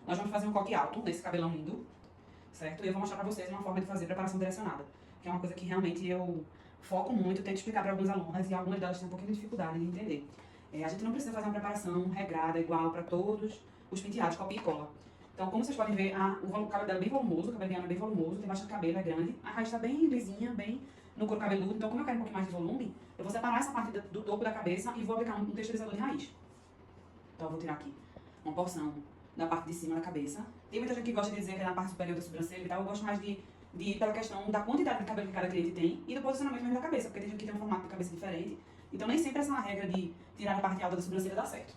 Nós vamos fazer um coque alto nesse cabelão lindo, certo? E eu vou mostrar pra vocês uma forma de fazer preparação direcionada, que é uma coisa que realmente eu foco muito, tento explicar para algumas alunas e algumas delas têm um pouquinho de dificuldade de entender. A gente não precisa fazer uma preparação regrada, igual para todos os penteados, copia e cola. Então, como vocês podem ver, o cabelo dela é bem volumoso, o cabelo dela é bem volumoso, tem bastante cabelo, é grande. A raiz está bem lisinha, bem no couro cabeludo. Então, como eu quero um pouquinho mais de volume, eu vou separar essa parte do topo da cabeça e vou aplicar um texturizador de raiz. Então, eu vou tirar aqui uma porção da parte de cima da cabeça. Tem muita gente que gosta de dizer que é na parte superior da sobrancelha e tal. Eu gosto mais de ir pela questão da quantidade de cabelo que cada cliente tem e do posicionamento mesmo da cabeça, porque tem gente que tem um formato de cabeça diferente. Então, nem sempre essa regra de tirar a parte alta da sobrancelha dá certo.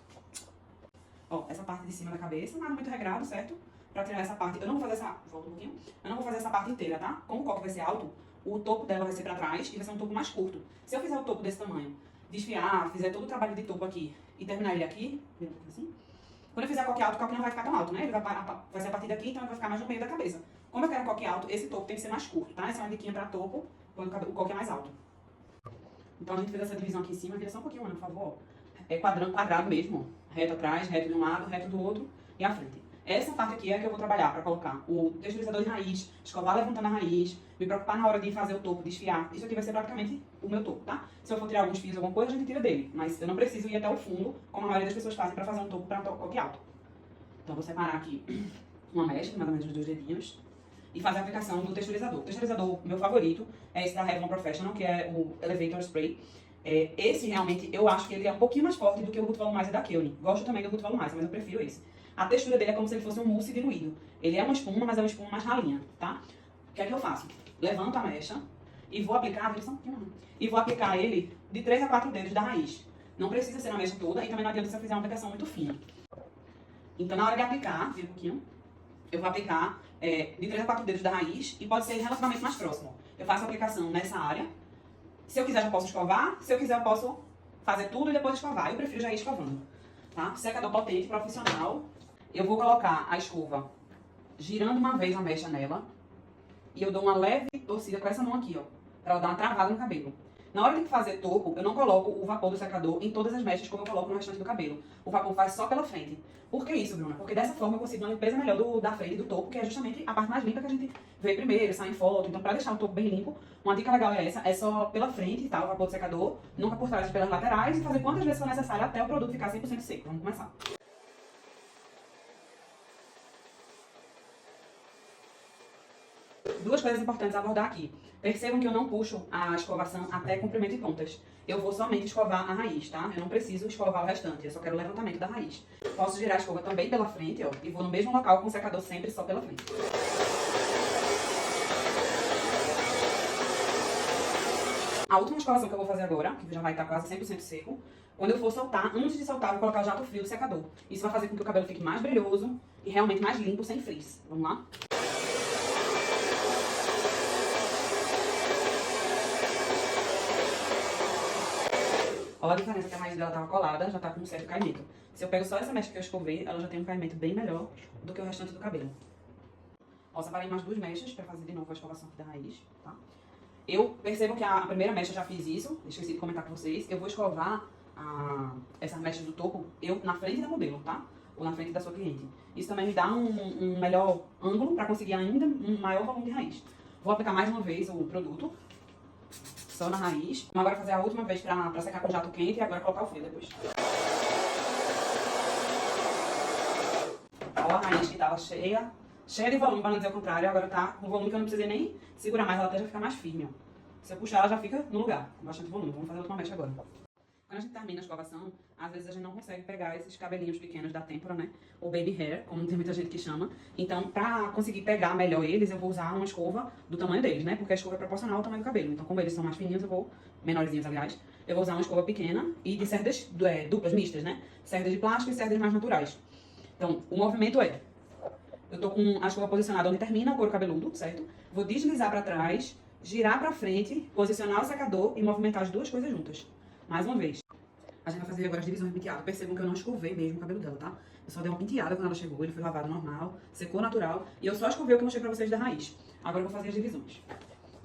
Ó, essa parte de cima da cabeça, nada muito regrado, certo? Pra tirar essa parte, eu não vou fazer essa, volta um pouquinho, eu não vou fazer essa parte inteira, tá? Como o coque vai ser alto, o topo dela vai ser pra trás e vai ser um topo mais curto. Se eu fizer o topo desse tamanho, desfiar, fizer todo o trabalho de topo aqui e terminar ele aqui, assim, quando eu fizer coque alto, o coque não vai ficar tão alto, né? Ele vai ser a partir daqui, então ele vai ficar mais no meio da cabeça. Como eu quero um coque alto, esse topo tem que ser mais curto, tá? Essa é uma diquinha pra topo, quando o coque é mais alto. Então a gente fez essa divisão aqui em cima, vira só um pouquinho, Ana, por favor. É quadrado mesmo, reto atrás, reto de um lado, reto do outro e à frente. Essa parte aqui é que eu vou trabalhar para colocar o texturizador de raiz, escovar levantando a raiz, me preocupar na hora de fazer o topo, desfiar. Isso aqui vai ser praticamente o meu topo, tá? Se eu for tirar alguns fios, alguma coisa, a gente tira dele. Mas eu não preciso ir até o fundo, como a maioria das pessoas fazem para fazer um topo para coque alto. Então eu vou separar aqui uma mecha, mais ou menos os 2 dedinhos, e fazer a aplicação do texturizador. O texturizador, meu favorito, é esse da Revlon Professional, que é o Elevator Spray. Esse realmente, eu acho que ele é um pouquinho mais forte do que o Root Volumizer da Keone. Gosto também do Root Volumizer, mas eu prefiro esse. A textura dele é como se ele fosse um mousse diluído. Ele é uma espuma, mas é uma espuma mais ralinha, tá? O que é que eu faço? Levanto a mecha e vou aplicar, e vou aplicar ele de 3 a 4 dedos da raiz. Não precisa ser na mecha toda e também não adianta se eu fizer uma aplicação muito fina. Então, na hora de aplicar, vira um pouquinho, eu vou aplicar de 3 a 4 dedos da raiz e pode ser relativamente mais próximo. Eu faço a aplicação nessa área. Se eu quiser, já posso escovar. Se eu quiser, eu posso fazer tudo e depois escovar. Eu prefiro já ir escovando, tá? Secador potente, profissional. Eu vou colocar a escova girando uma vez a mecha nela. E eu dou uma leve torcida com essa mão aqui, ó. Pra ela dar uma travada no cabelo. Na hora de fazer topo, eu não coloco o vapor do secador em todas as mechas como eu coloco no restante do cabelo. O vapor faz só pela frente. Por que isso, Bruna? Porque dessa forma eu consigo uma limpeza melhor da frente do topo, que é justamente a parte mais limpa que a gente vê primeiro, sai em foto. Então, pra deixar o topo bem limpo, uma dica legal é essa. É só pela frente, tá? O vapor do secador, nunca por trás, pelas laterais, e fazer quantas vezes for necessário até o produto ficar 100% seco. Vamos começar. Duas coisas importantes a abordar aqui. Percebam que eu não puxo a escovação até comprimento e pontas. Eu vou somente escovar a raiz, tá? Eu não preciso escovar o restante, eu só quero o levantamento da raiz. Posso girar a escova também pela frente, ó, e vou no mesmo local com o secador sempre só pela frente. A última escovação que eu vou fazer agora, que já vai estar quase 100% seco, quando eu for soltar, antes de soltar, eu vou colocar o jato frio do secador. Isso vai fazer com que o cabelo fique mais brilhoso e realmente mais limpo, sem frizz. Vamos lá? Olha a diferença que a raiz dela tava colada, já tá com um certo caimento. Se eu pego só essa mecha que eu escovei, ela já tem um caimento bem melhor do que o restante do cabelo. Ó, separei mais 2 mechas pra fazer de novo a escovação aqui da raiz, tá? Eu percebo que a primeira mecha eu já fiz isso, esqueci de comentar com vocês. Eu vou escovar essas mechas do topo na frente da modelo, tá? Ou na frente da sua cliente. Isso também me dá um melhor ângulo pra conseguir ainda um maior volume de raiz. Vou aplicar mais uma vez o produto. Só na raiz. Agora fazer a última vez pra secar com jato quente e agora colocar o frio depois. Ó, a raiz que tava cheia de volume, pra não dizer o contrário. Agora tá com volume que eu não precisei nem segurar mais, ela até já fica mais firme, ó. Se eu puxar, ela já fica no lugar, com bastante volume. Vamos fazer a última mecha agora. Quando a gente termina a escovação, às vezes a gente não consegue pegar esses cabelinhos pequenos da têmpora, né? Ou baby hair, como tem muita gente que chama. Então, pra conseguir pegar melhor eles, eu vou usar uma escova do tamanho deles, né? Porque a escova é proporcional ao tamanho do cabelo. Então, como eles são mais fininhos, menorzinhos, aliás, eu vou usar uma escova pequena e de cerdas duplas, mistas, né? Cerdas de plástico e cerdas mais naturais. Então, o movimento é... Eu tô com a escova posicionada onde termina o couro cabeludo, certo? Vou deslizar pra trás, girar pra frente, posicionar o secador e movimentar as duas coisas juntas. Mais uma vez. A gente vai fazer agora as divisões de penteado. Percebam que eu não escovei mesmo o cabelo dela, tá? Eu só dei uma penteada quando ela chegou, ele foi lavado normal, secou natural. E eu só escovei o que eu mostrei pra vocês da raiz. Agora eu vou fazer as divisões.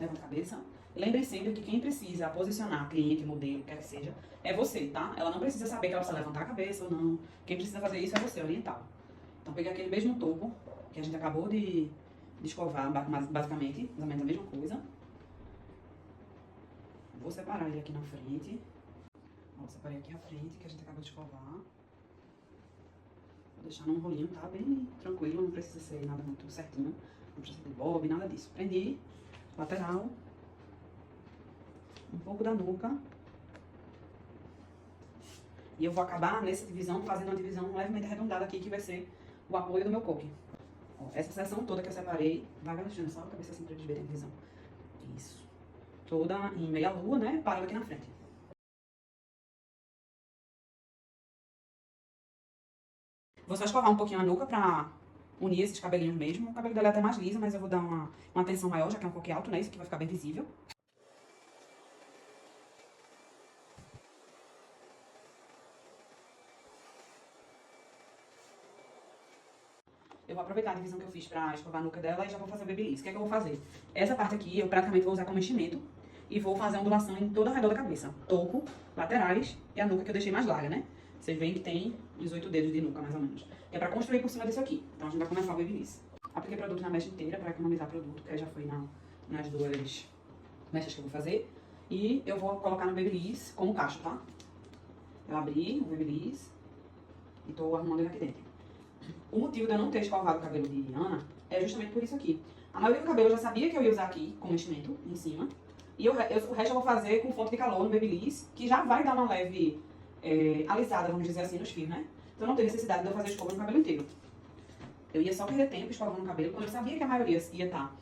Levanta a cabeça. Lembre sempre que quem precisa posicionar cliente, modelo, quer que seja, é você, tá? Ela não precisa saber que ela precisa levantar a cabeça ou não. Quem precisa fazer isso é você, oriental. Então peguei aquele mesmo topo que a gente acabou de escovar, basicamente, mais ou menos a mesma coisa. Vou separar ele aqui na frente. Ó, separei aqui a frente que a gente acabou de escovar. Vou deixar num rolinho, tá? Bem tranquilo, não precisa ser nada muito certinho. Não precisa de bob, nada disso. Prendi, lateral, um pouco da nuca. E eu vou acabar nessa divisão, fazendo uma divisão levemente arredondada aqui, que vai ser o apoio do meu coque. Ó, essa seção toda que eu separei, vai agachando só a cabeça assim pra eles verem a divisão. Isso. Toda em meia lua, né? Parando aqui na frente. Vou só escovar um pouquinho a nuca pra unir esses cabelinhos mesmo. O cabelo dela é até mais liso, mas eu vou dar uma atenção maior, já que é um coque alto, né? Isso aqui vai ficar bem visível. Eu vou aproveitar a divisão que eu fiz pra escovar a nuca dela e já vou fazer o babyliss. O que é que eu vou fazer? Essa parte aqui eu praticamente vou usar como enchimento e vou fazer a ondulação em toda a redor da cabeça. Topo, laterais e a nuca que eu deixei mais larga, né? Vocês veem que tem uns 8 dedos de nuca, mais ou menos. É pra construir por cima disso aqui. Então a gente vai começar o babyliss. Apliquei produto na mecha inteira pra economizar produto, que aí já foi nas duas mechas que eu vou fazer. E eu vou colocar no babyliss como cacho, tá? Eu abri o babyliss e tô arrumando ele aqui dentro. O motivo de eu não ter escovado o cabelo de Ana é justamente por isso aqui. A maioria do cabelo eu já sabia que eu ia usar aqui como enchimento, em cima. E o resto eu vou fazer com fonte de calor no babyliss, que já vai dar uma leve alisada, vamos dizer assim, nos fios, né? Então não tem necessidade de eu fazer escova no cabelo inteiro. Eu ia só perder tempo escovando o cabelo, quando eu sabia que a maioria ia estar...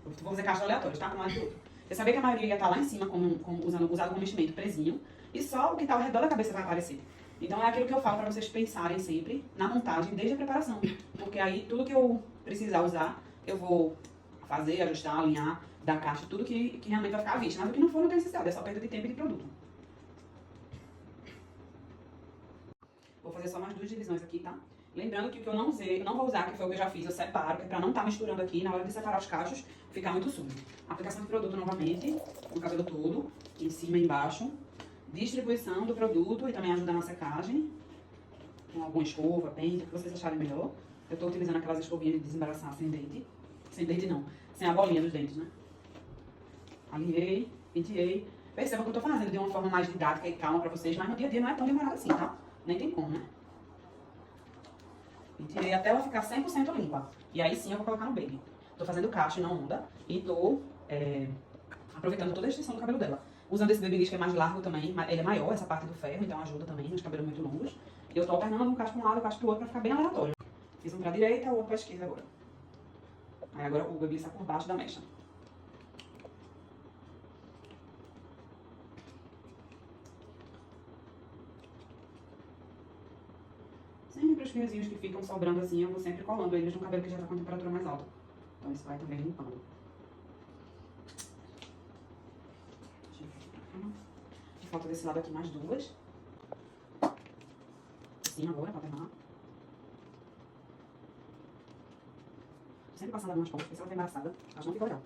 vou fazer caixas aleatórias, tá? Um lado do outro. Eu sabia que a maioria ia estar lá em cima, usado como enchimento presinho, e só o que está ao redor da cabeça vai aparecer. Então é aquilo que eu falo para vocês pensarem sempre na montagem, desde a preparação. Porque aí tudo que eu precisar usar, eu vou fazer, ajustar, alinhar, dar caixa, tudo que realmente vai ficar à vista. Nada que não for, não tem necessidade, é só perda de tempo e de produto. Vou fazer só mais duas divisões aqui, tá? Lembrando que o que eu não usei, eu não vou usar, que foi o que eu já fiz, eu separo, que é pra não estar misturando aqui, na hora de separar os cachos, ficar muito sujo. Aplicação de produto novamente, no cabelo todo, em cima e embaixo. Distribuição do produto e também ajuda na secagem, com alguma escova, pente, o que vocês acharem melhor. Eu tô utilizando aquelas escovinhas de desembaraçar sem dente não, sem a bolinha dos dentes, né? Alinhei, penteei. Percebam que eu tô fazendo de uma forma mais didática e calma pra vocês, mas no dia a dia não é tão demorado assim, tá? Nem tem como, né? Penteei até ela ficar 100% limpa. E aí sim eu vou colocar no baby. Tô fazendo cacho na onda e tô aproveitando toda a extensão do cabelo dela. Usando esse babyliss que é mais largo também, ele é maior, essa parte do ferro, então ajuda também nos cabelos muito longos. E eu tô alternando um cacho pra um lado e um cacho pro outro pra ficar bem aleatório. Fiz um pra direita, o outro pra esquerda agora. Aí agora o babyliss tá por baixo da mecha. Sempre os fiozinhos que ficam sobrando assim, eu vou sempre colando eles no cabelo que já tá com a temperatura mais alta. Então isso vai também limpando. Deixa eu ver pra cá. Falta desse lado aqui mais duas. Assim agora, pra terminar. Sempre passando a mão nas pontas, porque se ela tá embaraçada, acho que não fica legal.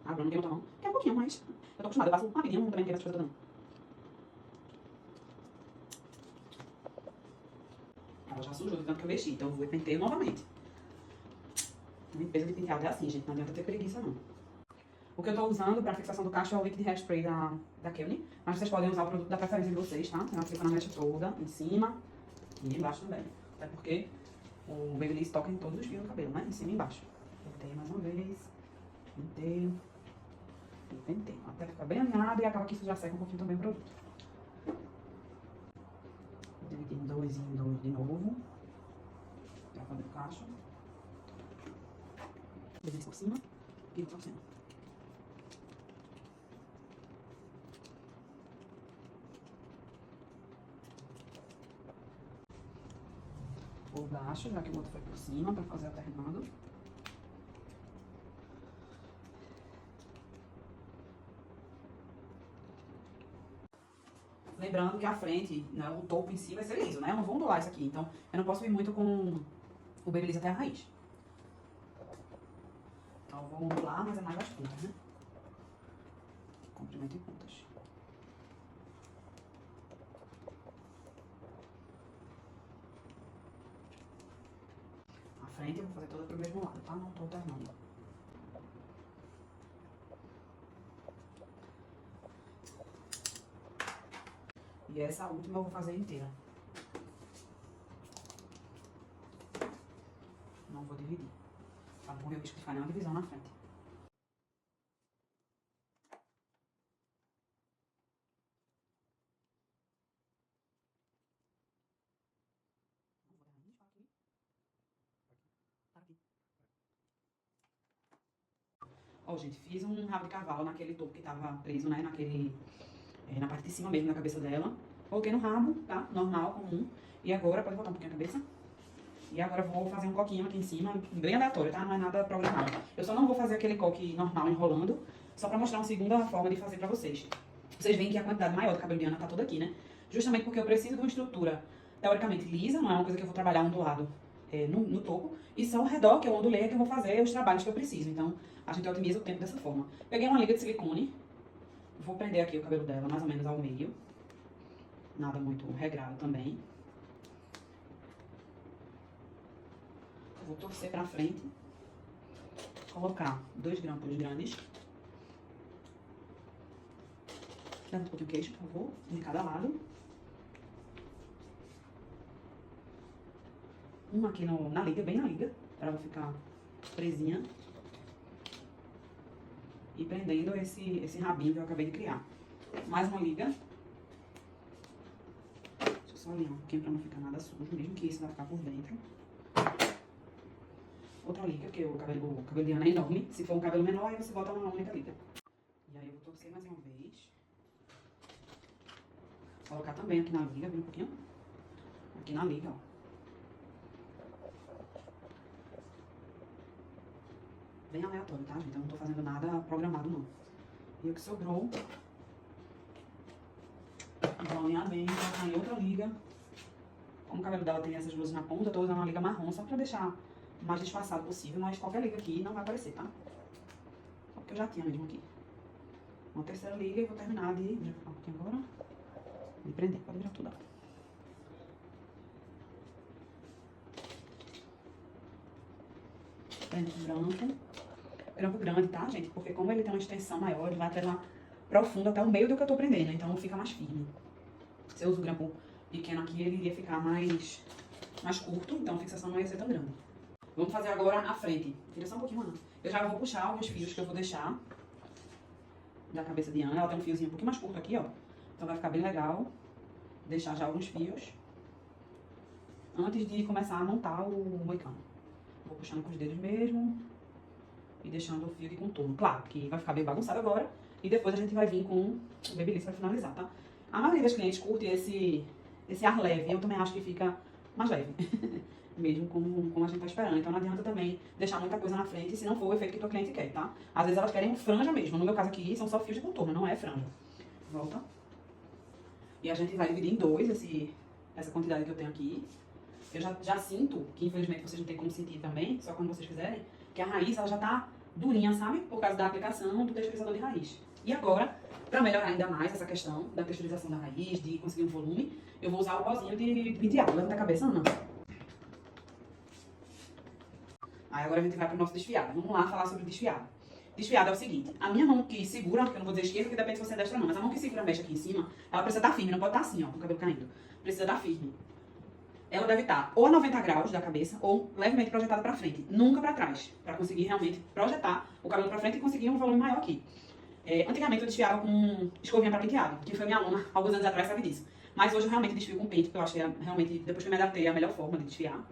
Ah, Bruno, não tem outra mão. Quer um pouquinho, mas eu tô acostumada. Eu passo rapidinho, também não quero as coisas todas não. Ela já sujou de tanto que eu mexi, então eu vou e penteio novamente. Limpeza de penteado é assim, gente, não adianta ter preguiça não. O que eu tô usando pra fixação do cacho é o Liquid Hairspray da Kelly, mas vocês podem usar o produto da preferência de vocês, tá? Eu aplico na mecha toda, em cima e embaixo também. Até porque o Babyliss toca em todos os fios do cabelo, né? Em cima e embaixo. Penteio mais uma vez, penteio e penteio. Até ficar bem alinhado e acaba que isso já seca um pouquinho também o produto. Vou dividir em dois e em dois de novo. Pra fazer o cacho. Babyliss por cima e por cima. Por baixo, já que o outro foi por cima, pra fazer alternando. Lembrando que a frente, né, o topo em si vai ser liso, né? Eu não vou ondular isso aqui, então eu não posso ir muito com o Babyliss até a raiz. Então eu vou ondular, mas é mais as pontas, né? Comprimento e pontas. frente, eu vou fazer toda pro mesmo lado, tá? Não tô alternando. E essa última eu vou fazer inteira. Não vou dividir. Pra não correr o risco de ficar nenhuma divisão na frente. Ó, gente, fiz um rabo de cavalo naquele topo que tava preso, né? Na parte de cima mesmo da cabeça dela. Coloquei no rabo, tá? Normal, comum. E agora, pode botar um pouquinho a cabeça. E agora vou fazer um coquinho aqui em cima, bem aleatório, tá? Não é nada programado. Eu só não vou fazer aquele coque normal enrolando, só pra mostrar uma segunda forma de fazer pra vocês. Vocês veem que a quantidade maior do cabelo de Ana tá toda aqui, né? Justamente porque eu preciso de uma estrutura teoricamente lisa, não é uma coisa que eu vou trabalhar ondulado no topo. E só ao redor, que eu ondulei, é que eu vou fazer os trabalhos que eu preciso. Então, a gente otimiza o tempo dessa forma. Peguei uma liga de silicone, vou prender aqui o cabelo dela, mais ou menos ao meio. Nada muito regrado também. Vou torcer pra frente. Colocar 2 grampos grandes. Levanta um pouquinho o queixo, por favor, de cada lado. Uma aqui na liga, bem na liga, pra ela ficar presinha. E prendendo esse rabinho que eu acabei de criar. Mais uma liga. Deixa eu só alinhar um pouquinho pra não ficar nada sujo, mesmo que isso vai ficar por dentro. Outra liga, porque o cabelo de Ana é enorme. Se for um cabelo menor, aí você bota uma única liga. E aí eu vou torcer mais uma vez. Colocar também aqui na liga, bem um pouquinho. Aqui na liga, ó. Bem aleatório, tá, gente? Eu não tô fazendo nada programado, não. E o que sobrou, vou alinhar bem, colocar em outra liga. Como o cabelo dela tem essas luzes na ponta, eu tô usando uma liga marrom, só pra deixar o mais disfarçado possível, mas qualquer liga aqui não vai aparecer, tá? Só porque eu já tinha mesmo aqui. Uma terceira liga e vou terminar de... Deixa eu ficar um pouquinho agora. De prender, pode virar tudo, ó. Prende com grampo. Grampo grande, tá, gente? Porque como ele tem uma extensão maior, ele vai até lá profundo, até o meio do que eu tô prendendo. Então fica mais firme. Se eu uso o grampo pequeno aqui, ele iria ficar mais curto. Então a fixação não ia ser tão grande. Vamos fazer agora a frente. Tira só um pouquinho, Ana. Eu já vou puxar alguns fios que eu vou deixar da cabeça de Ana. Ela tem um fiozinho um pouquinho mais curto aqui, ó. Então vai ficar bem legal. Deixar já alguns fios. Antes de começar a montar o moicano. Vou puxando com os dedos mesmo. E deixando o fio de contorno. Claro que vai ficar bem bagunçado agora. E depois a gente vai vir com o Babyliss pra finalizar, tá? A maioria das clientes curte esse ar leve. Eu também acho que fica mais leve. Mesmo como a gente tá esperando. Então não adianta também deixar muita coisa na frente se não for o efeito que tua cliente quer, tá? Às vezes elas querem franja mesmo. No meu caso aqui são só fios de contorno, não é franja. Volta. E a gente vai dividir em dois essa quantidade que eu tenho aqui. Eu já sinto, que infelizmente vocês não tem como sentir também, só quando vocês fizerem, que a raiz ela já tá durinha, sabe? Por causa da aplicação do texturizador de raiz. E agora, pra melhorar ainda mais essa questão da texturização da raiz, de conseguir um volume, eu vou usar o pozinho de penteado. Levanta a cabeça, Ana. Aí agora a gente vai pro nosso desfiado. Vamos lá falar sobre o desfiado. Desfiado é o seguinte, a minha mão que segura, porque eu não vou dizer esquerda, porque depende se você é destra ou não, mas a mão que segura a mecha aqui em cima, ela precisa estar firme, não pode estar assim, ó, com o cabelo caindo. Precisa estar firme. Ela deve estar ou a 90 graus da cabeça ou levemente projetada pra frente, nunca pra trás, pra conseguir realmente projetar o cabelo pra frente e conseguir um volume maior aqui. Antigamente eu desfiava com escovinha pra penteado, que foi minha aluna alguns anos atrás, sabe disso. Mas hoje eu realmente desfio com pente, porque eu acho que realmente, depois que eu me adaptei, é a melhor forma de desfiar.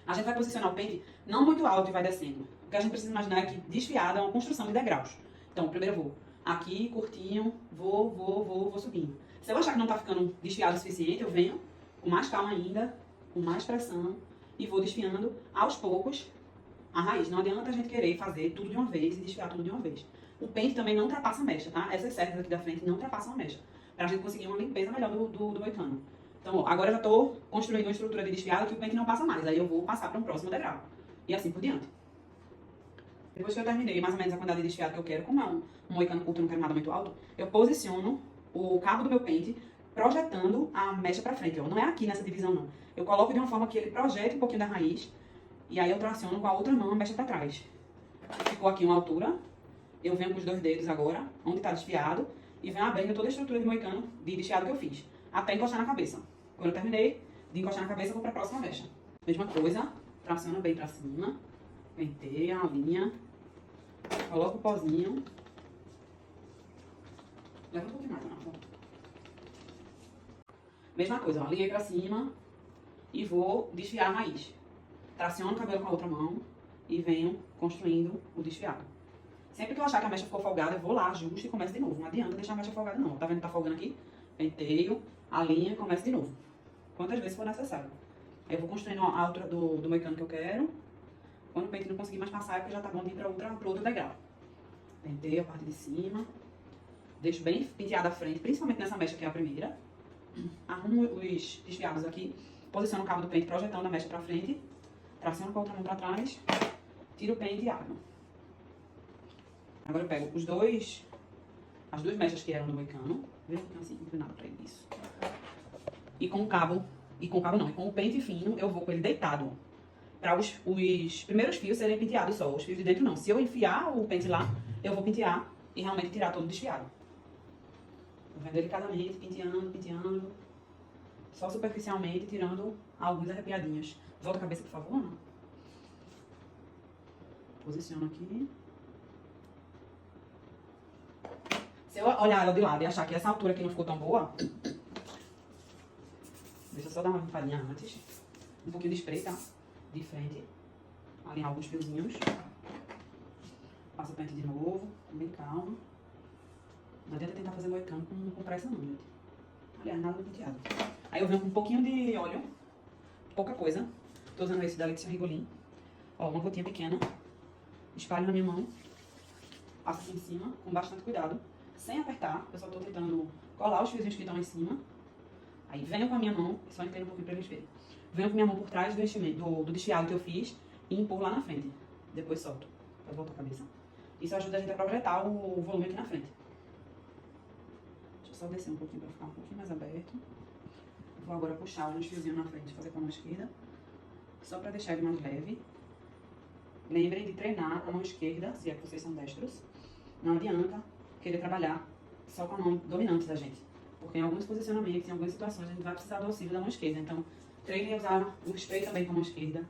A gente vai posicionar o pente não muito alto e vai descendo. O que a gente precisa imaginar é que desfiado é uma construção de degraus. Então, primeiro eu vou aqui, curtinho, vou subindo. Se eu achar que não tá ficando desfiado o suficiente, eu venho com mais calma ainda, com mais pressão e vou desfiando aos poucos a raiz. Não adianta a gente querer fazer tudo de uma vez e desfiar tudo de uma vez. O pente também não ultrapassa a mecha, tá? Essas cerdas aqui da frente não ultrapassam a mecha, pra gente conseguir uma limpeza melhor do moicano. Então, ó, agora eu já tô construindo uma estrutura de desfiado que o pente não passa mais. Aí eu vou passar para um próximo degrau. E assim por diante. Depois que eu terminei mais ou menos a quantidade de desfiado que eu quero, como é um moicano curto, eu não quero nada muito alto, eu posiciono o cabo do meu pente projetando a mecha pra frente, ó. Não é aqui nessa divisão, não. Eu coloco de uma forma que ele projete um pouquinho da raiz E aí eu traciono com a outra mão a mecha pra trás. Ficou aqui uma altura. Eu venho com os 2 dedos agora, onde tá desfiado, e venho abrindo toda a estrutura de moicano de desfiado que eu fiz, até encostar na cabeça. Quando eu terminei de encostar na cabeça, eu vou pra próxima mecha. Mesma coisa, traciona bem pra cima, penteia a linha, coloca o pozinho. Leva um pouquinho mais, não. Mesma coisa, ó, alinhei pra cima e vou desfiar a raiz. Traciono o cabelo com a outra mão e venho construindo o desfiado. Sempre que eu achar que a mecha ficou folgada, eu vou lá, ajusto e começo de novo. Não adianta deixar a mecha folgada, não. Tá vendo que tá folgando aqui? Penteio, alinha e começo de novo. Quantas vezes for necessário. Aí eu vou construindo a altura do moicano que eu quero. Quando o pente não conseguir mais passar, é porque já tá bom de ir para outro degrau. Penteio a parte de cima. Deixo bem penteada a frente, principalmente nessa mecha que é a primeira. Arrumo os desfiados aqui. Posiciono o cabo do pente projetando a mecha pra frente. Traciono com a outra mão pra trás. Tiro o pente e abro. Agora eu pego as 2 mechas que eram do moicano. Vê que assim, inclinado pra isso. E com o pente fino, eu vou com ele deitado. Para os primeiros fios serem penteados só, os fios de dentro não. Se eu enfiar o pente lá, eu vou pentear e realmente tirar todo o desfiado. Vou delicadamente, penteando. Só superficialmente, tirando algumas arrepiadinhas. Volta a cabeça, por favor, Ana. Posiciono aqui. Se eu olhar ela de lado e achar que essa altura aqui não ficou tão boa, deixa eu só dar uma limpadinha antes. Um pouquinho de spray, tá? De frente. Alinhar alguns fiozinhos. Passa o pente de novo, com bem calma. Não adianta tentar fazer moicano com pressa não, gente. Aliás, nada do penteado. Aí eu venho com um pouquinho de óleo. Pouca coisa. Tô usando esse da Letícia Rigolin. Ó, uma gotinha pequena. Espalho na minha mão. Passo aqui em cima, com bastante cuidado. Sem apertar. Eu só tô tentando colar os fiozinhos que estão em cima. Aí venho com a minha mão, só inclino um pouquinho pra eles verem. Venho com a minha mão por trás do desfiado que eu fiz e empurro lá na frente. Depois solto. Pra voltar a cabeça. Isso ajuda a gente a projetar o volume aqui na frente. Deixa eu só descer um pouquinho pra ficar um pouquinho mais aberto. Vou agora puxar uns fiozinhos na frente, fazer com a mão esquerda. Só pra deixar ele mais leve. Lembrem de treinar a mão esquerda, se é que vocês são destros. Não adianta querer trabalhar só com a mão dominante da gente. Porque em alguns posicionamentos, em algumas situações, a gente vai precisar do auxílio da mão esquerda. Então, treine a usar o spray também com a mão esquerda.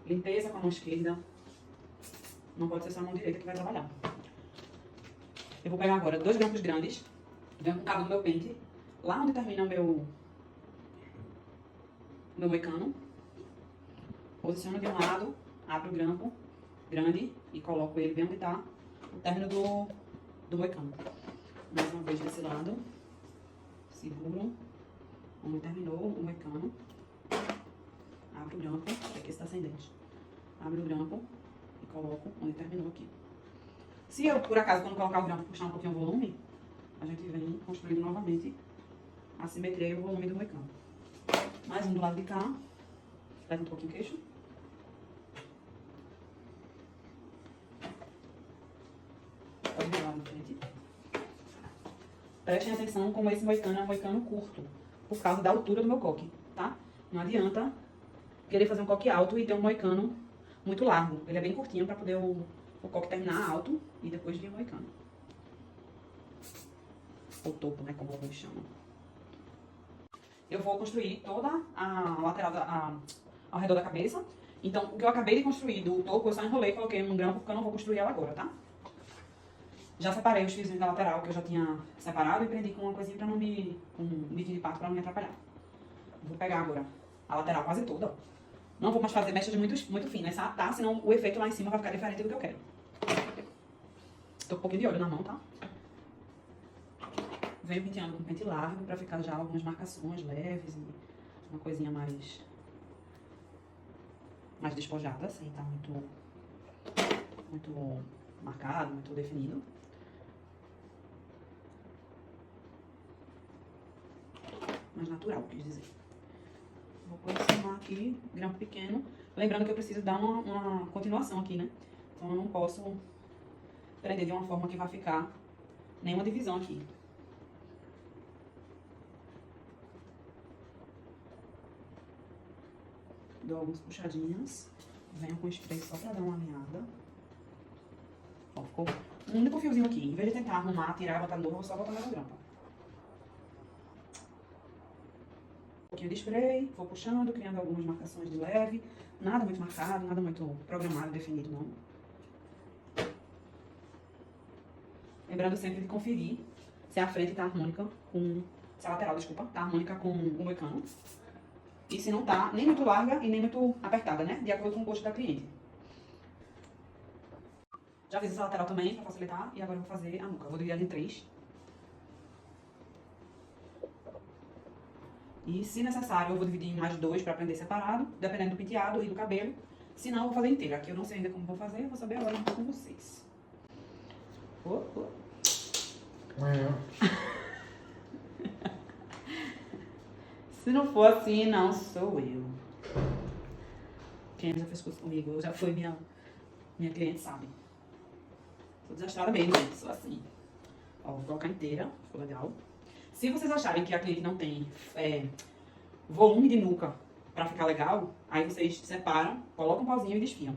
Limpeza com a mão esquerda. Não pode ser só a mão direita que vai trabalhar. Eu vou pegar agora 2 grampos grandes. Venho com o cabo do meu pente. Lá onde termina o meu moicano. Posiciono de um lado, abro o grampo grande e coloco ele bem onde está o término do moicano. Mais uma vez desse lado. Seguro onde terminou o moicano. Abro o grampo, aqui está sem dente. Abro o grampo e coloco onde terminou aqui. Se eu, por acaso, quando colocar o grampo, puxar um pouquinho o volume, a gente vem construindo novamente a simetria e o volume do moicano. Mais um do lado de cá. Leva um pouquinho o queixo. Pode virar lá na frente. Prestem atenção como esse moicano é um moicano curto, por causa da altura do meu coque, tá? Não adianta querer fazer um coque alto e ter um moicano muito largo. Ele é bem curtinho para poder o coque terminar alto e depois vir o moicano. O topo, né, como alguns chamam. Eu vou construir toda a lateral ao redor da cabeça. Então, o que eu acabei de construir do topo, eu só enrolei e coloquei num grampo, porque eu não vou construir ela agora, tá? Já separei os fiozinhos da lateral que eu já tinha separado e prendi com uma coisinha pra não me... com um biquinho de pato pra não me atrapalhar. Vou pegar agora a lateral quase toda, ó. Não vou mais fazer mechas muito finas, tá? Senão o efeito lá em cima vai ficar diferente do que eu quero. Tô com um pouquinho de óleo na mão, tá? Venho penteando com pente largo pra ficar já algumas marcações leves e uma coisinha mais despojada, sem tá muito marcado, muito definido. Mais natural, quis dizer. Vou posicionar aqui, grampo pequeno. Lembrando que eu preciso dar uma continuação aqui, né? Então eu não posso prender de uma forma que vai ficar nenhuma divisão aqui. Dou algumas puxadinhas. Venho com spray só pra dar uma alinhada. Ó, ficou um único fiozinho aqui. Em vez de tentar arrumar, tirar e botar novo, eu vou só botar mais grampa. Um pouquinho de spray, vou puxando, criando algumas marcações de leve. Nada muito marcado, nada muito programado, definido, não. Lembrando sempre de conferir se a frente tá harmônica com... Se a lateral, desculpa, tá harmônica com o moicano. E se não tá nem muito larga e nem muito apertada, né? De acordo com o gosto da cliente. Já fiz essa lateral também, pra facilitar. E agora eu vou fazer a nuca. Eu vou dividir ela em 3. E, se necessário, eu vou dividir em mais 2 pra prender separado, dependendo do penteado e do cabelo. Se não, eu vou fazer inteira. Aqui eu não sei ainda como vou fazer, eu vou saber agora junto com vocês. Se não for assim, não sou eu. Quem já fez curso comigo, já foi minha cliente, sabe. Tô desastrada mesmo, gente, sou assim. Ó, vou colocar inteira, ficou legal. Se vocês acharem que a cliente não tem volume de nuca pra ficar legal, aí vocês separam, colocam um pauzinho e desfiam.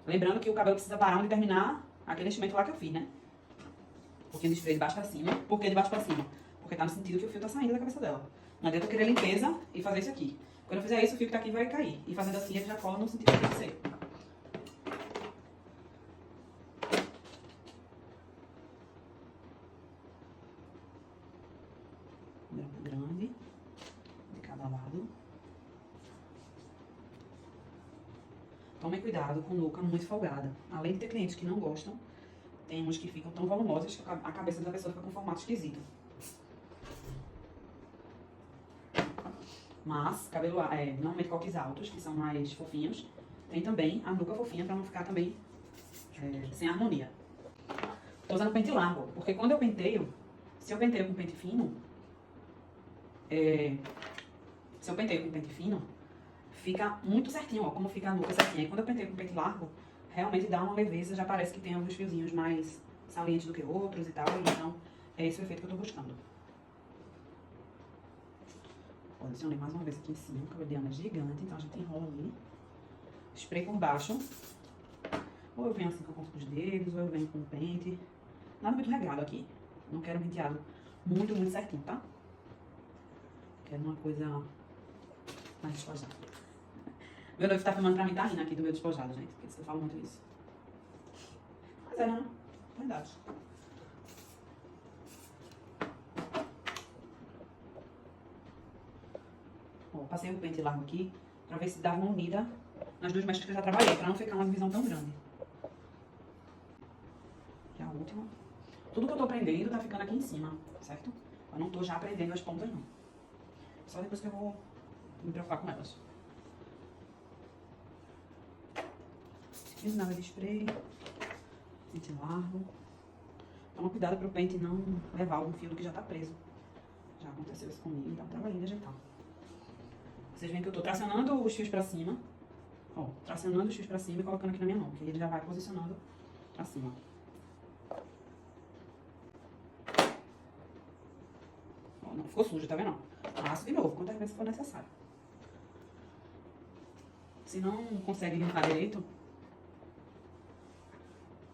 Lembrando que o cabelo precisa parar onde terminar aquele enchimento lá que eu fiz, né? Um pouquinho de spray de baixo pra cima. Por que de baixo pra cima? Porque tá no sentido que o fio tá saindo da cabeça dela. Não adianta eu querer limpeza e fazer isso aqui. Quando eu fizer isso, o fio que tá aqui vai cair. E fazendo assim, ele já cola no sentido que tem que ser. Grampo grande. De cada lado. Tomem cuidado com nuca muito folgada. Além de ter clientes que não gostam, tem uns que ficam tão volumosos que a cabeça da pessoa fica com um formato esquisito. Mas, cabelo, normalmente coques altos, que são mais fofinhos, tem também a nuca fofinha pra não ficar também sem harmonia. Tô usando pente largo, porque quando eu penteio, se eu penteio com pente fino, fica muito certinho, ó, como fica a nuca certinha. E quando eu penteio com pente largo, realmente dá uma leveza, já parece que tem alguns fiozinhos mais salientes do que outros e tal, então é esse o efeito que eu tô buscando. Adicionei mais uma vez aqui em cima, o cabelo de Ana é gigante, então a gente enrola ali. Spray por baixo. Ou eu venho assim com a ponta dos dedos, ou eu venho com o pente. Nada muito regrado aqui. Não quero um penteado muito, muito certinho, tá? Quero uma coisa mais despojada. Meu noivo tá filmando pra mim, tá rindo aqui do meu despojado, gente. Porque eu falo muito isso. Mas é, não. Verdade. Ó, passei o pente largo aqui pra ver se dava uma unida nas duas mechas que eu já trabalhei, pra não ficar uma divisão tão grande. Que é a última. Tudo que eu tô prendendo tá ficando aqui em cima, certo? Eu não tô já prendendo as pontas, não. Só depois que eu vou me preocupar com elas. Fiz nada de spray. Pente largo. Toma cuidado pro pente não levar algum fio do que já tá preso. Já aconteceu isso comigo, então trabalhei de ajeitar. Vocês veem que eu tô tracionando os fios pra cima. Ó, tracionando os fios pra cima e colocando aqui na minha mão, que aí ele já vai posicionando pra cima. Ó, não ficou sujo, tá vendo? Passo de novo, quantas vezes for necessário. Se não consegue limpar direito,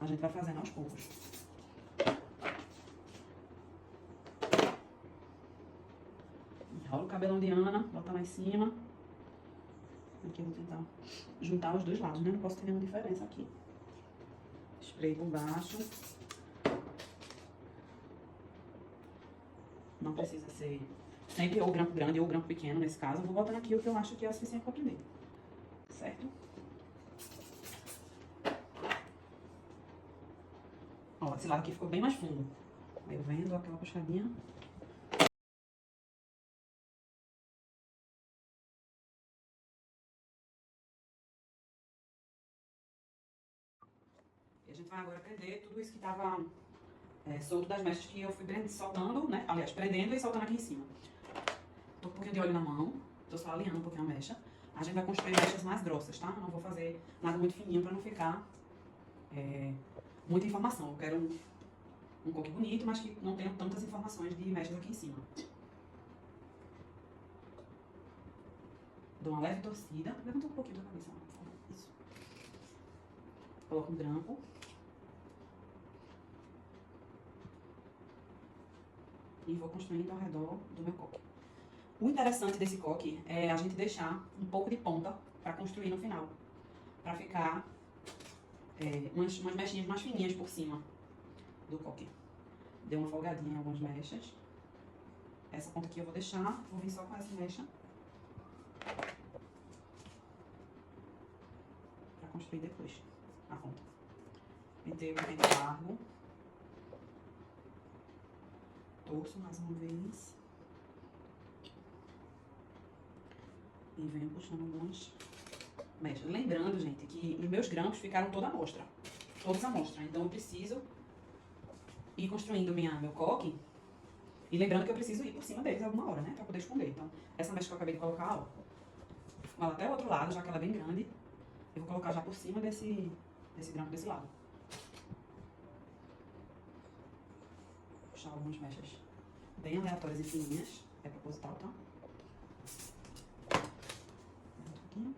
a gente vai fazendo aos poucos. Enrola o cabelão de Ana, bota lá em cima. Aqui eu vou tentar juntar os dois lados, né? Não posso ter nenhuma diferença aqui. Spray por baixo. Não precisa ser sempre ou grampo grande ou grampo pequeno, nesse caso. Eu vou botando aqui o que eu acho que é o suficiente pra prender. Certo? Ó, esse lado aqui ficou bem mais fundo. Aí eu venho, dou aquela puxadinha. E a gente vai agora prender tudo isso que tava solto das mechas que eu fui soltando, né? Aliás, prendendo e soltando aqui em cima. Tô com um pouquinho de óleo na mão, tô só alinhando um pouquinho a mecha. A gente vai construir mechas mais grossas, tá? Eu não vou fazer nada muito fininho pra não ficar muita informação. Eu quero um coque bonito, mas que não tenha tantas informações de mechas aqui em cima. Dou uma leve torcida. Levanta um pouquinho da cabeça. Isso. Coloco um grampo. E vou construindo ao redor do meu coque. O interessante desse coque é a gente deixar um pouco de ponta para construir no final. Para ficar umas mechinhas mais fininhas por cima do coque. Dei uma folgadinha em algumas mechas. Essa ponta aqui eu vou deixar, vou vir só com essa mecha. Para construir depois a ponta. Pentei o pente largo. Torço mais uma vez. E venho puxando algumas mechas. Lembrando, gente, que os meus grampos ficaram toda a mostra. Todos à mostra. Então eu preciso ir construindo meu coque. E lembrando que eu preciso ir por cima deles alguma hora, né? Pra poder esconder. Então, essa mecha que eu acabei de colocar, ó. Com ela até o outro lado, já que ela é bem grande. Eu vou colocar já por cima desse grampo desse lado. Puxar algumas mechas bem aleatórias e fininhas. É proposital, tá? Aqui,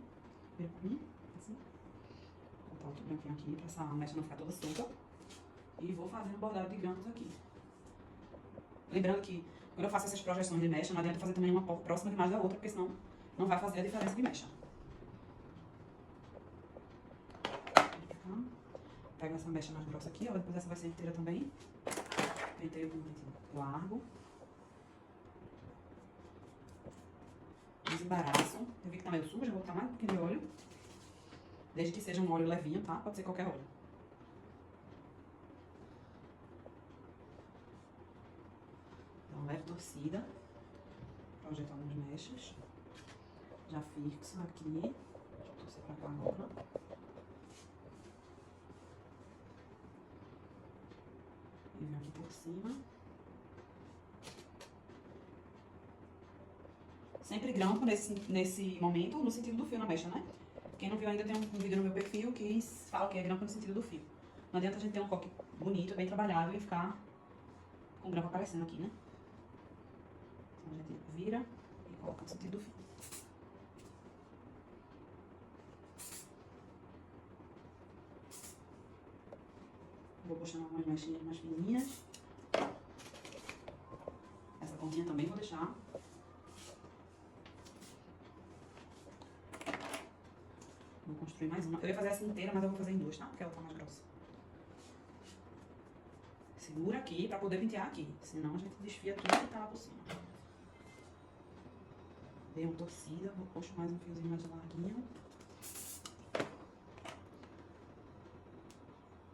vira pra mim, assim. Vou botar outro branquinho aqui pra essa mecha não ficar toda solta. E vou fazendo bordado de grampos aqui. Lembrando que quando eu faço essas projeções de mecha, não adianta fazer também uma próxima demais da outra, porque senão não vai fazer a diferença de mecha. Pego essa mecha mais grossa aqui, ó, depois essa vai ser inteira também. Penteio com um largo. Desembaraço. Eu vi que tá meio sujo, vou botar mais um pouquinho de óleo. Desde que seja um óleo levinho, tá? Pode ser qualquer óleo. Então, leve torcida. Projeto algumas mechas. Já fixo aqui. Deixa eu torcer pra cá agora. E venho aqui por cima. Sempre grampo nesse momento, no sentido do fio na mecha, né? Quem não viu ainda tem um vídeo no meu perfil que fala que é grampo no sentido do fio. Não adianta a gente ter um coque bonito, bem trabalhado e ficar com o grampo aparecendo aqui, né? Então a gente vira e coloca no sentido do fio. Vou puxando algumas mechinhas mais fininhas. Essa pontinha também vou deixar. Vou construir mais uma. Eu ia fazer essa inteira, mas eu vou fazer em duas, tá? Porque ela tá mais grossa. Segura aqui pra poder pentear aqui. Senão a gente desfia tudo que tá lá por cima. Dei uma torcida, vou puxar mais um fiozinho mais larguinho.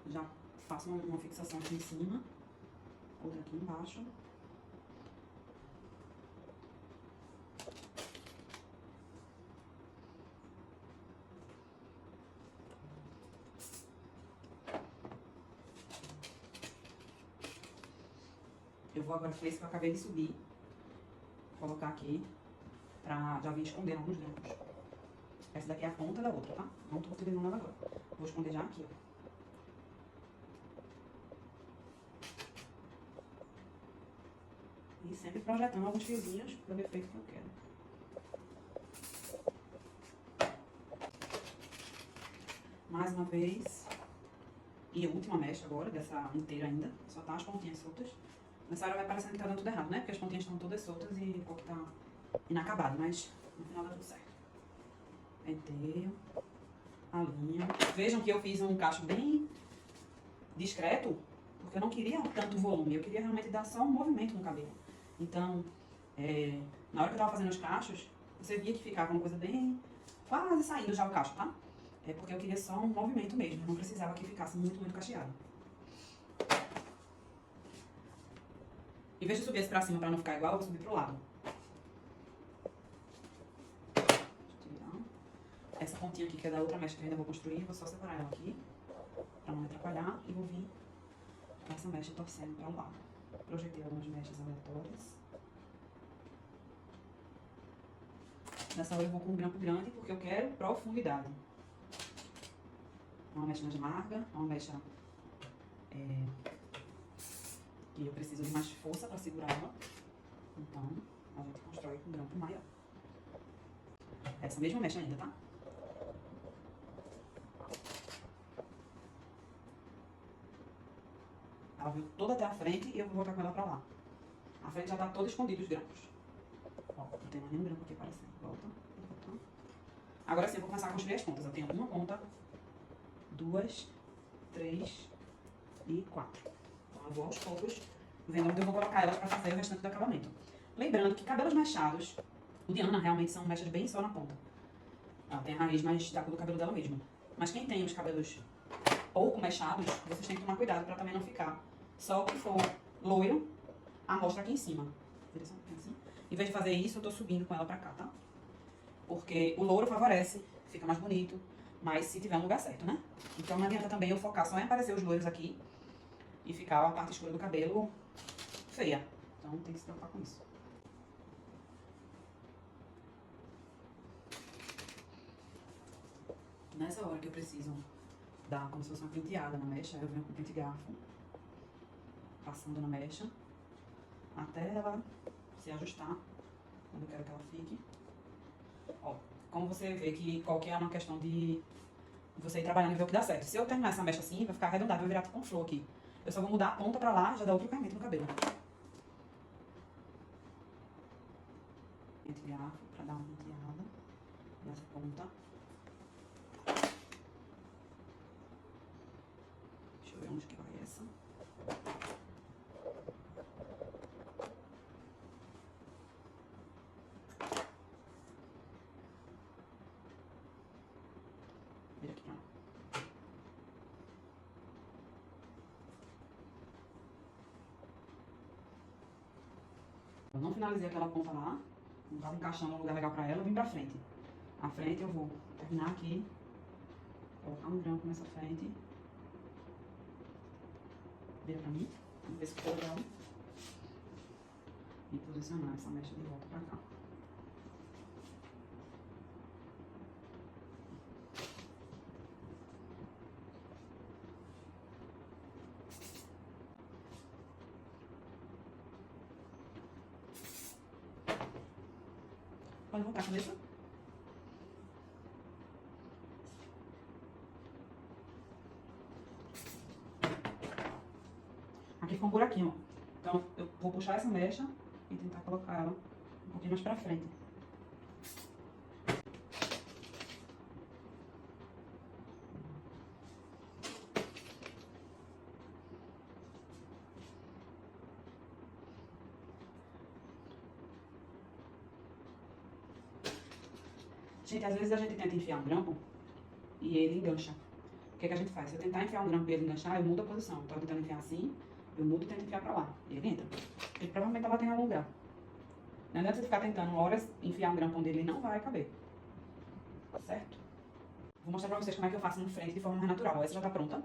Já faço uma fixação aqui em cima. Outra aqui embaixo. Eu vou agora, esse que eu acabei de subir, colocar aqui, pra já vir escondendo alguns grampos. Essa daqui é a ponta da outra, tá? Não tô utilizando ela agora. Vou esconder já aqui, ó. E sempre projetando alguns fiozinhos para o efeito que eu quero. Mais uma vez. E a última mecha agora, dessa inteira ainda. Só tá as pontinhas soltas. Nessa hora vai parecendo que tá dando tudo errado, né? Porque as pontinhas estão todas soltas e o coque tá inacabado. Mas no final dá tudo certo. Penteio. Alinho. Vejam que eu fiz um cacho bem discreto. Porque eu não queria tanto volume. Eu queria realmente dar só um movimento no cabelo. Então, na hora que eu tava fazendo os cachos, você via que ficava uma coisa bem... quase saindo já o cacho, tá? É porque eu queria só um movimento mesmo. Não precisava que ficasse muito cacheado. Em vez de subir esse pra cima pra não ficar igual, eu vou subir pro lado. Deixa eu tirar. Essa pontinha aqui, que é da outra mecha que eu ainda vou construir, vou só separar ela aqui. Pra não me atrapalhar. E vou vir com essa mecha torcendo pra um lado. Projetei algumas mechas aleatórias. Nessa hora eu vou com um grampo grande, porque eu quero profundidade. Uma mecha mais larga, uma mecha que eu preciso de mais força para segurar ela. Então, a gente constrói com um grampo maior. Essa mesma mecha ainda, tá? Ela veio toda até a frente e eu vou voltar com ela pra lá. A frente já tá toda escondida os grampos. Ó, não tem mais nenhum grampo aqui aparecendo. Volta, volta. Agora sim, eu vou começar a construir as pontas. Eu tenho uma ponta, 2, 3 e 4. Então eu vou aos poucos vendo onde eu vou colocar elas pra fazer o restante do acabamento. Lembrando que cabelos mechados, o de Ana realmente são mechas bem só na ponta. Ela tem a raiz mais da cor do cabelo dela mesmo. Mas quem tem os cabelos pouco mechados, vocês têm que tomar cuidado pra também não ficar só o que for loiro, a amostra aqui em cima. Assim. Em vez de fazer isso, eu tô subindo com ela pra cá, tá? Porque o louro favorece, fica mais bonito, mas se tiver um lugar certo, né? Então não adianta também eu focar só em aparecer os loiros aqui e ficar a parte escura do cabelo feia. Então tem que se preocupar com isso. Nessa hora que eu preciso dar como se fosse uma penteada na mecha, eu venho com o pente garfo, passando na mecha, até ela se ajustar, quando eu quero que ela fique. Ó, como você vê que qualquer é uma questão de você ir trabalhando e ver o que dá certo. Se eu terminar essa mecha assim, vai ficar arredondado, vai virar tipo um flor aqui. Eu só vou mudar a ponta pra lá, já dá outro caimento no cabelo. Pente garfo pra dar uma penteada nessa ponta. Deixa eu ver onde que vai essa. Vira aqui pra lá. Eu não finalizei aquela ponta lá, não estava encaixando um lugar legal pra ela, eu vim pra frente. A frente eu vou terminar aqui, colocar um grampo nessa frente. Vira pra mim, vamos ver se ficou legal. E posicionar essa mecha de volta pra cá. Pode voltar a cabeça. Aqui ficou um buraquinho, ó. Então eu vou puxar essa mecha e tentar colocar ela um pouquinho mais pra frente. Gente, às vezes a gente tenta enfiar um grampo e ele engancha. O que que a gente faz? Se eu tentar enfiar um grampo e ele enganchar, eu mudo a posição. Então, tentando enfiar assim, eu mudo e tento enfiar pra lá. E ele entra. Ele provavelmente tá batendo em algum lugar. Não adianta você ficar tentando horas enfiar um grampo onde ele não vai caber. Certo? Vou mostrar pra vocês como é que eu faço no frente de forma mais natural. Ó, essa já tá pronta.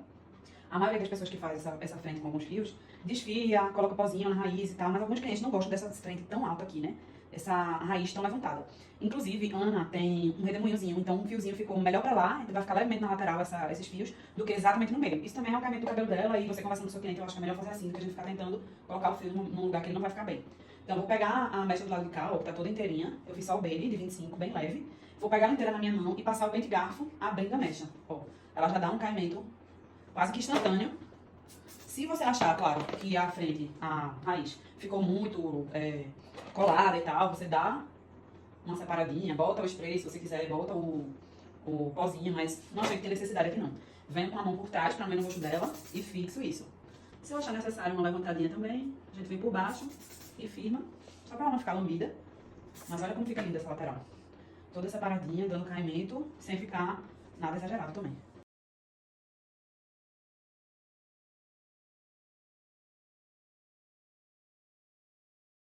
A maioria das pessoas que faz essa frente com alguns fios, desfia, coloca pozinho na raiz e tal, mas alguns clientes não gostam dessa frente tão alta aqui, né? Essa raiz tão levantada. Inclusive, Ana tem um redemoinhozinho, então um fiozinho ficou melhor pra lá, então vai ficar levemente na lateral esses fios, do que exatamente no meio. Isso também é o caimento do cabelo dela, e você conversando com o seu cliente, eu acho que é melhor fazer assim, do que a gente ficar tentando colocar o fio num lugar que ele não vai ficar bem. Então, eu vou pegar a mecha do lado de cá, ó, que tá toda inteirinha, eu fiz só o baby de 25, bem leve. Vou pegar ela inteira na minha mão e passar o pente garfo abrindo a mecha. Ó, ela já dá um caimento quase que instantâneo. Se você achar, claro, que a frente, a raiz, ficou muito colada e tal, você dá uma separadinha, bota o spray se você quiser, bota o pozinho, mas não achei que tem necessidade aqui não. Venho com a mão por trás, pra mim no rosto dela, e fixo isso. Se eu achar necessário uma levantadinha também, a gente vem por baixo e firma, só pra ela não ficar lambida. Mas olha como fica linda essa lateral. Toda separadinha, dando caimento, sem ficar nada exagerado também.